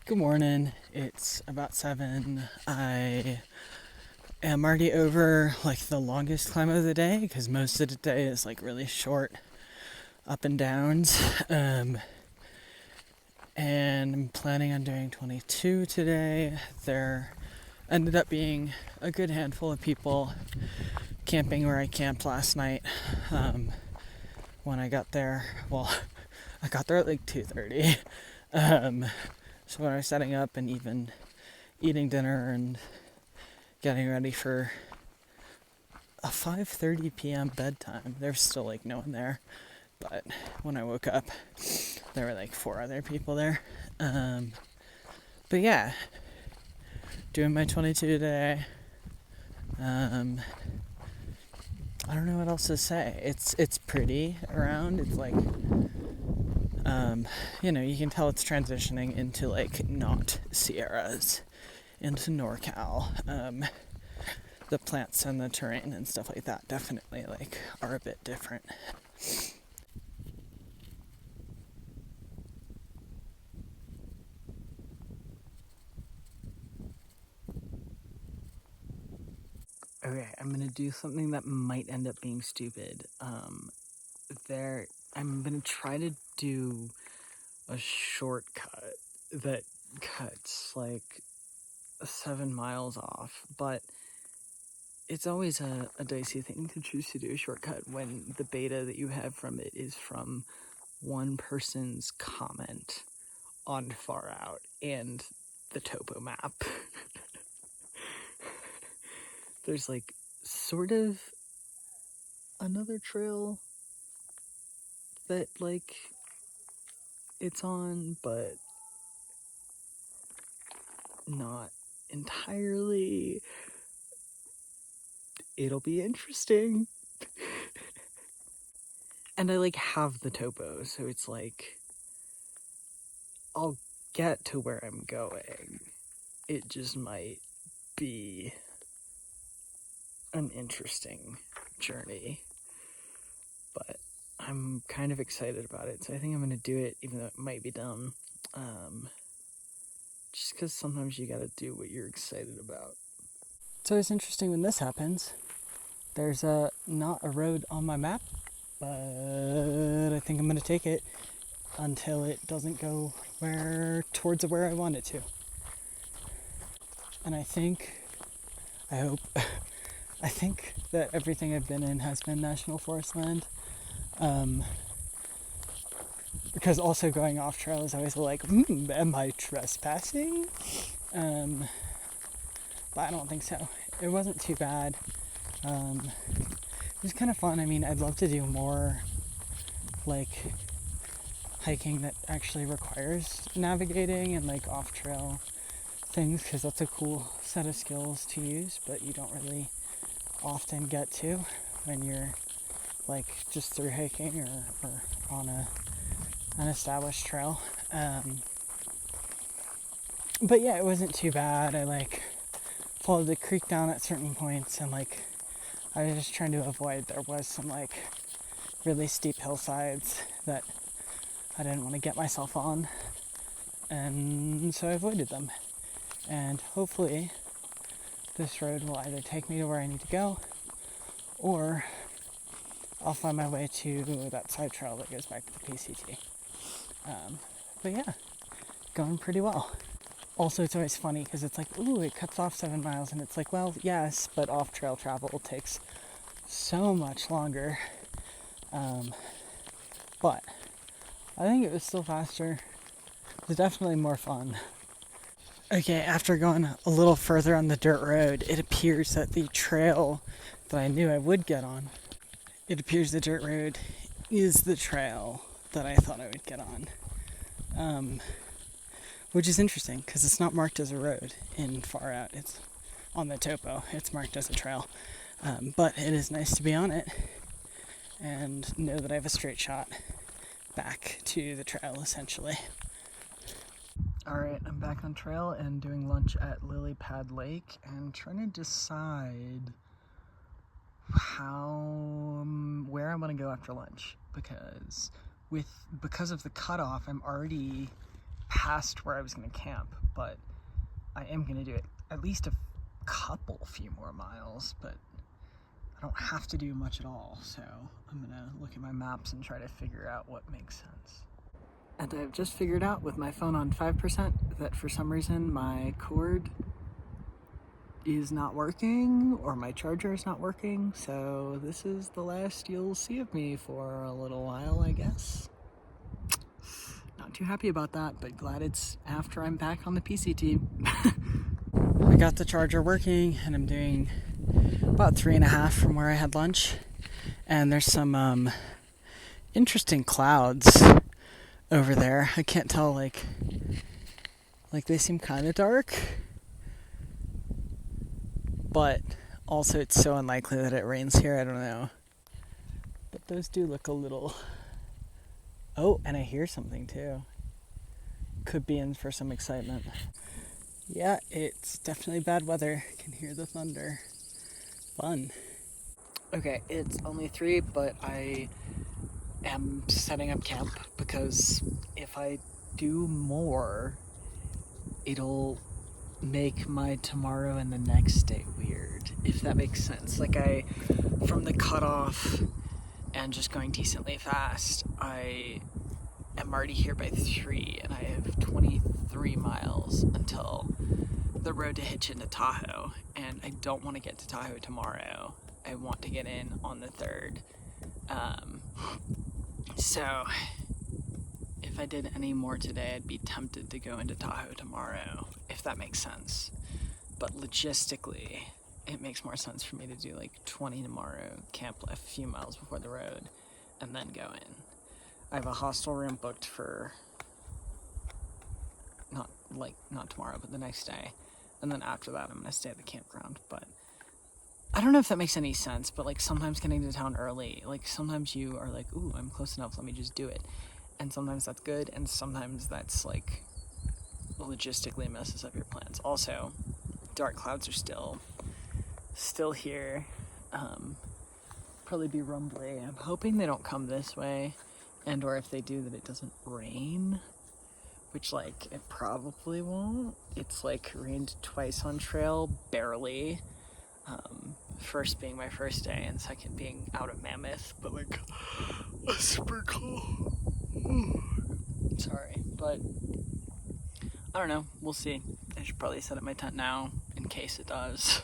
Good morning. It's about 7. I am already over the longest climb of the day because most of the day is really short up and downs. And I'm planning on doing 22 today. There ended up being a good handful of people camping where I camped last night. When I got there, I got there at 2:30. So when I was setting up and even eating dinner and getting ready for a 5:30 p.m. bedtime, there's still no one there. But when I woke up, there were 4 other people there. But yeah, doing my 22 today. I don't know what else to say. It's pretty around. It's you can tell it's transitioning into not Sierras, into NorCal. The plants and the terrain and stuff like that definitely are a bit different. Okay, I'm gonna do something that might end up being stupid. I'm gonna try to do a shortcut that cuts 7 miles off, but it's always a dicey thing to choose to do a shortcut when the beta that you have from it is from one person's comment on Far Out and the topo map. There's sort of another trail that it's on, but not entirely. It'll be interesting. And I have the topo, so it's I'll get to where I'm going. It just might be an interesting journey. But I'm kind of excited about it, so I think I'm gonna do it, even though it might be dumb. Just because sometimes you gotta do what you're excited about. It's always interesting when this happens. There's not a road on my map, but I think I'm gonna take it until it doesn't go towards where I want it to. And I hope, I think that everything I've been in has been national forest land. Because also going off trail is always am I trespassing? But I don't think so. It wasn't too bad. It was kind of fun. I mean, I'd love to do more hiking that actually requires navigating and off trail things, because that's a cool set of skills to use, but you don't really often get to when you're just through hiking or on an established trail. But yeah, it wasn't too bad. I followed the creek down at certain points, and I was just trying to avoid, there was some really steep hillsides that I didn't want to get myself on, and so I avoided them. And hopefully this road will either take me to where I need to go, or I'll find my way to that side trail that goes back to the PCT. But yeah, going pretty well. Also, it's always funny because it's ooh, it cuts off 7 miles, and it's well, yes, but off-trail travel takes so much longer. But I think it was still faster. It was definitely more fun. Okay, after going a little further on the dirt road, it appears that the trail that I knew I would get on, it appears the dirt road is the trail that I thought I would get on. Which is interesting, because it's not marked as a road in Far Out. It's on the topo. It's marked as a trail. But it is nice to be on it and know that I have a straight shot back to the trail, essentially. Alright, I'm back on trail and doing lunch at Lily Pad Lake and trying to decide where I want to go after lunch, because of the cutoff, I'm already past where I was gonna camp, but I am gonna do it at least a few more miles, but I don't have to do much at all, so I'm gonna look at my maps and try to figure out what makes sense. And I've just figured out with my phone on 5% that for some reason my cord is not working, or my charger is not working, so this is the last you'll see of me for a little while, I guess. Not too happy about that, but glad it's after I'm back on the PCT. I got the charger working, and I'm doing about 3.5 from where I had lunch, and there's some interesting clouds over there. I can't tell, like they seem kind of dark, but also it's so unlikely that it rains here, I don't know. But those do look a little... Oh, and I hear something too. Could be in for some excitement. Yeah, it's definitely bad weather. I can hear the thunder. Fun. Okay, it's only 3, but I am setting up camp because if I do more, it'll make my tomorrow and the next day weird, if that makes sense. Like, from the cutoff and just going decently fast, I am already here by 3, and I have 23 miles until the road to hitch into Tahoe, and I don't want to get to Tahoe tomorrow. I want to get in on the 3rd. So if I did any more today, I'd be tempted to go into Tahoe tomorrow, if that makes sense. But logistically, it makes more sense for me to do like 20 tomorrow, camp a few miles before the road, and then go in. I have a hostel room booked for not tomorrow, but the next day. And then after that, I'm gonna stay at the campground. But I don't know if that makes any sense, but like sometimes getting to town early, like sometimes you are like, ooh, I'm close enough, let me just do it. And sometimes that's good, and sometimes that's like logistically messes up your plans. Also, dark clouds are still here. Probably be rumbly. I'm hoping they don't come this way, and or if they do, that it doesn't rain, which like it probably won't. It's like rained twice on trail, barely. First being my first day, and second being out at Mammoth, but like a sprinkle. Sorry, but I don't know. We'll see. I should probably set up my tent now in case it does.